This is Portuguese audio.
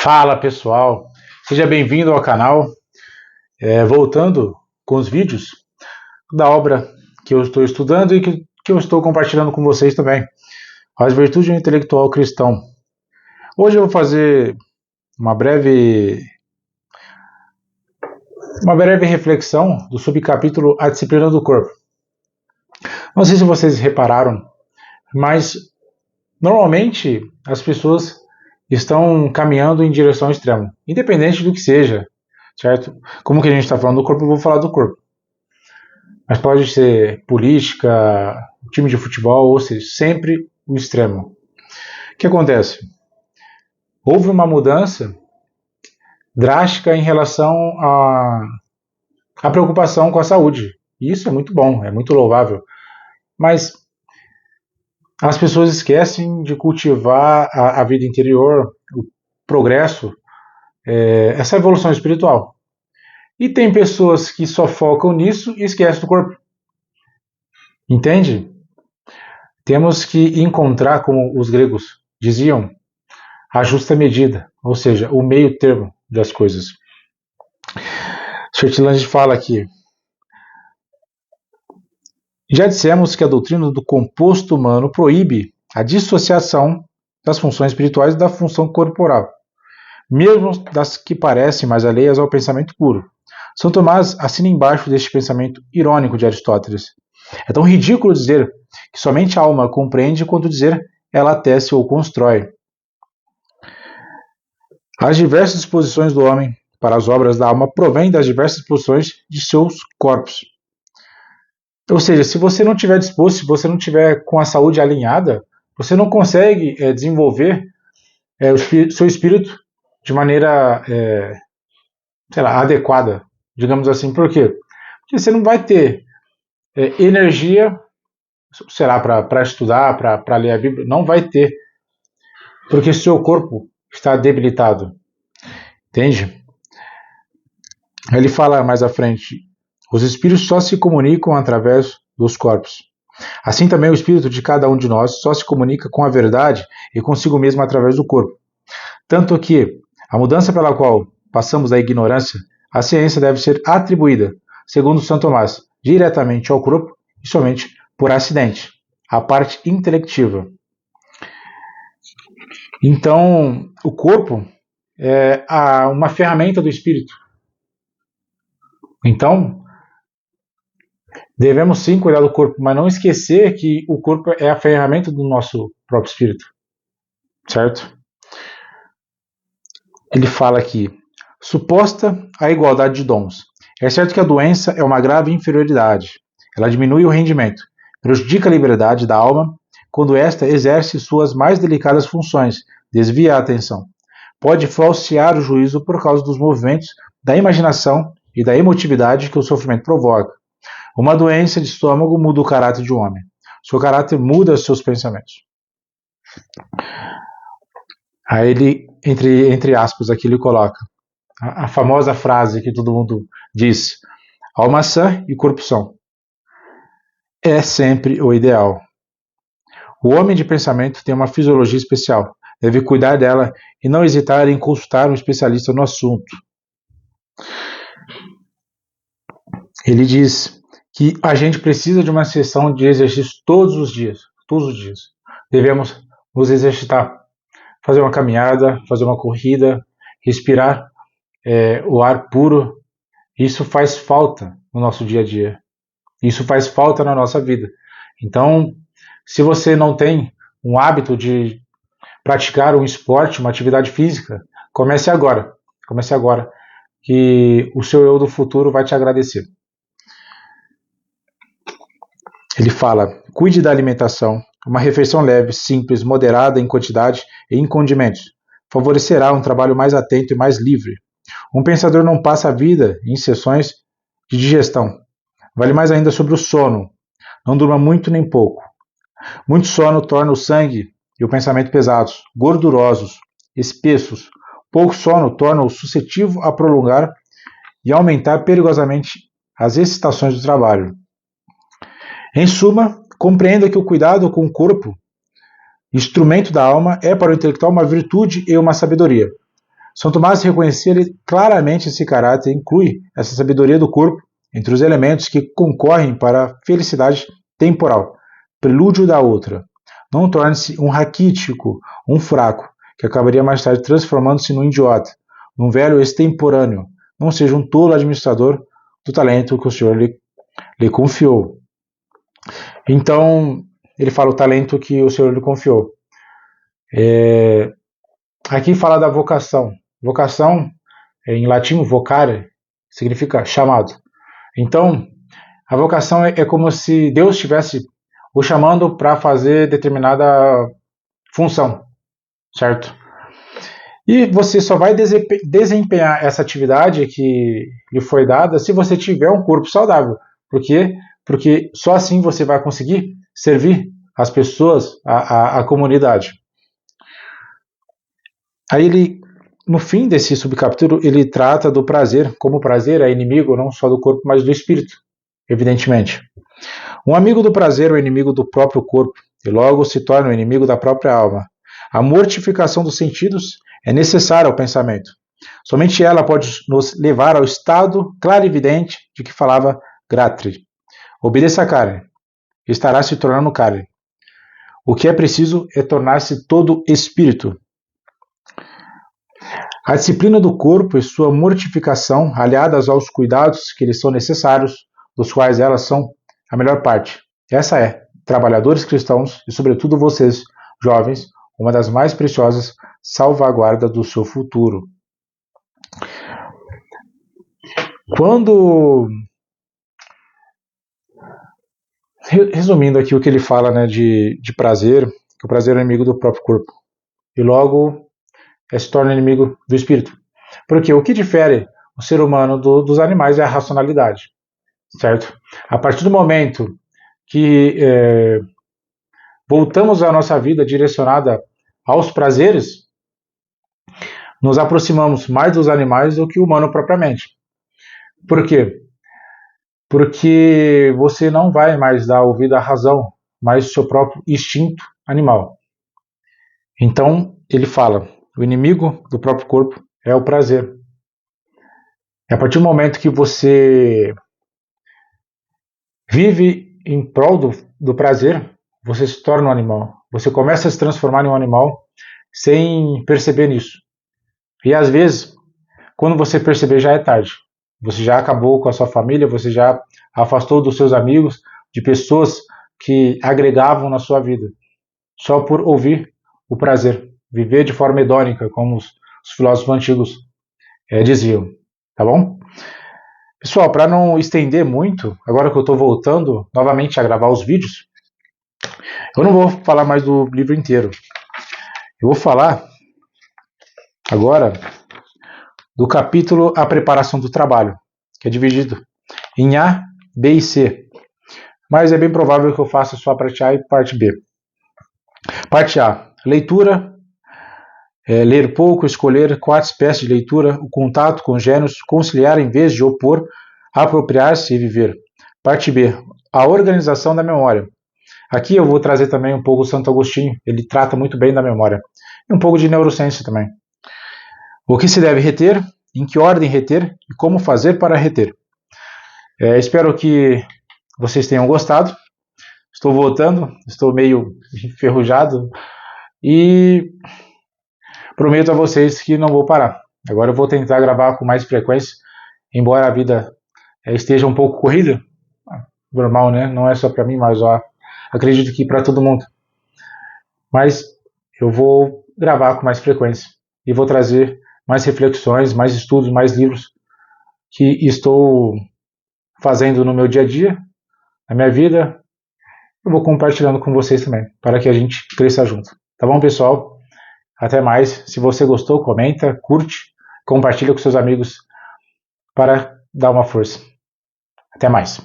Fala pessoal, seja bem-vindo ao canal. Voltando com os vídeos da obra que eu estou estudando e que eu estou compartilhando com vocês também, As Virtudes do Intelectual Cristão. Hoje eu vou fazer uma breve reflexão do subcapítulo A Disciplina do Corpo. Não sei se vocês repararam, mas normalmente as pessoas estão caminhando em direção ao extremo, independente do que seja, certo? Como que a gente está falando do corpo, eu vou falar do corpo. Mas pode ser política, time de futebol, ou seja, sempre o extremo. O que acontece? Houve uma mudança drástica em relação à preocupação com a saúde. E isso é muito bom, é muito louvável. Mas as pessoas esquecem de cultivar a vida interior, o progresso, essa evolução espiritual. E tem pessoas que só focam nisso e esquecem do corpo. Entende? Temos que encontrar, como os gregos diziam, a justa medida, ou seja, o meio termo das coisas. Churchland fala aqui: já dissemos que a doutrina do composto humano proíbe a dissociação das funções espirituais da função corporal, mesmo das que parecem mais alheias ao pensamento puro. São Tomás assina embaixo deste pensamento irônico de Aristóteles. É tão ridículo dizer que somente a alma compreende quanto dizer ela tece ou constrói. As diversas disposições do homem para as obras da alma provêm das diversas disposições de seus corpos. Ou seja, se você não estiver disposto, se você não estiver com a saúde alinhada, você não consegue desenvolver o seu espírito de maneira adequada, digamos assim. Por quê? Porque você não vai ter energia, para estudar, para ler a Bíblia, não vai ter, porque seu corpo está debilitado. Entende? Ele fala mais à frente: os espíritos só se comunicam através dos corpos. Assim também o espírito de cada um de nós só se comunica com a verdade e consigo mesmo através do corpo. Tanto que a mudança pela qual passamos da ignorância à ciência deve ser atribuída, segundo São Tomás, diretamente ao corpo e somente por acidente, a parte intelectiva. Então, o corpo é uma ferramenta do espírito. Então, devemos sim cuidar do corpo, mas não esquecer que o corpo é a ferramenta do nosso próprio espírito. Certo? Ele fala aqui: suposta a igualdade de dons. É certo que a doença é uma grave inferioridade. Ela diminui o rendimento, prejudica a liberdade da alma quando esta exerce suas mais delicadas funções, desvia a atenção. Pode falsear o juízo por causa dos movimentos da imaginação e da emotividade que o sofrimento provoca. Uma doença de estômago muda o caráter de um homem. Seu caráter muda seus pensamentos. Aí ele, entre aspas, aqui ele coloca a famosa frase que todo mundo diz: alma sã e corpo são. É sempre o ideal. O homem de pensamento tem uma fisiologia especial. Deve cuidar dela e não hesitar em consultar um especialista no assunto. Ele diz que a gente precisa de uma sessão de exercício todos os dias. Todos os dias. Devemos nos exercitar. Fazer uma caminhada, fazer uma corrida, respirar o ar puro. Isso faz falta no nosso dia a dia. Isso faz falta na nossa vida. Então, se você não tem um hábito de praticar um esporte, uma atividade física, comece agora. Comece agora, que o seu eu do futuro vai te agradecer. Ele fala: cuide da alimentação. Uma refeição leve, simples, moderada em quantidade e em condimentos favorecerá um trabalho mais atento e mais livre. Um pensador não passa a vida em sessões de digestão. Vale mais ainda sobre o sono. Não durma muito nem pouco. Muito sono torna o sangue e o pensamento pesados, gordurosos, espessos. Pouco sono torna-o suscetível a prolongar e aumentar perigosamente as excitações do trabalho. Em suma, compreenda que o cuidado com o corpo, instrumento da alma, é para o intelectual uma virtude e uma sabedoria. São Tomás reconhecia claramente esse caráter e inclui essa sabedoria do corpo entre os elementos que concorrem para a felicidade temporal, prelúdio da outra. Não torne-se um raquítico, um fraco, que acabaria mais tarde transformando-se num idiota, num velho extemporâneo. Não seja um tolo administrador do talento que o Senhor lhe confiou. Então, ele fala o talento que o Senhor lhe confiou. Aqui fala da vocação. Vocação, em latim, vocare, significa chamado. Então, a vocação é como se Deus estivesse o chamando para fazer determinada função, certo? E você só vai desempenhar essa atividade que lhe foi dada se você tiver um corpo saudável. Por quê? Porque só assim você vai conseguir servir as pessoas, a comunidade. Aí ele, no fim desse subcapítulo, ele trata do prazer, como o prazer é inimigo não só do corpo, mas do espírito, evidentemente. Um amigo do prazer é o inimigo do próprio corpo, e logo se torna o inimigo da própria alma. A mortificação dos sentidos é necessária ao pensamento. Somente ela pode nos levar ao estado clarividente de que falava Gratri. Obedeça a carne, estará se tornando carne. O que é preciso é tornar-se todo espírito. A disciplina do corpo e sua mortificação, aliadas aos cuidados que lhes são necessários, dos quais elas são a melhor parte. Essa é, trabalhadores cristãos e sobretudo vocês, jovens, uma das mais preciosas salvaguardas do seu futuro. Resumindo aqui o que ele fala, né, de prazer, que o prazer é inimigo do próprio corpo. E logo se torna inimigo do espírito. Porque o que difere o ser humano dos animais é a racionalidade, certo? A partir do momento que voltamos a nossa vida direcionada aos prazeres, nos aproximamos mais dos animais do que o humano propriamente. Por quê? Porque você não vai mais dar ouvido à razão, mas ao seu próprio instinto animal. Então, ele fala, o inimigo do próprio corpo é o prazer. E a partir do momento que você vive em prol do prazer, você se torna um animal. Você começa a se transformar em um animal sem perceber nisso. E às vezes, quando você perceber, já é tarde. Você já acabou com a sua família, você já afastou dos seus amigos, de pessoas que agregavam na sua vida, só por ouvir o prazer. Viver de forma hedônica, como os filósofos antigos diziam. Tá bom? Pessoal, para não estender muito, agora que eu estou voltando novamente a gravar os vídeos, eu não vou falar mais do livro inteiro. Eu vou falar agora do capítulo A Preparação do Trabalho, que é dividido em A, B e C. Mas é bem provável que eu faça só a parte A e parte B. Parte A, leitura, ler pouco, escolher 4 espécies de leitura, o contato com gêneros, conciliar em vez de opor, apropriar-se e viver. Parte B, a organização da memória. Aqui eu vou trazer também um pouco o Santo Agostinho, ele trata muito bem da memória. E um pouco de neurociência também. O que se deve reter, em que ordem reter e como fazer para reter. Espero que vocês tenham gostado. Estou voltando, estou meio enferrujado e prometo a vocês que não vou parar. Agora eu vou tentar gravar com mais frequência, embora a vida esteja um pouco corrida. Normal, né? Não é só para mim, mas acredito que para todo mundo. Mas eu vou gravar com mais frequência e vou trazer mais reflexões, mais estudos, mais livros que estou fazendo no meu dia a dia, na minha vida. Eu vou compartilhando com vocês também, para que a gente cresça junto. Tá bom, pessoal? Até mais. Se você gostou, comenta, curte, compartilha com seus amigos para dar uma força. Até mais.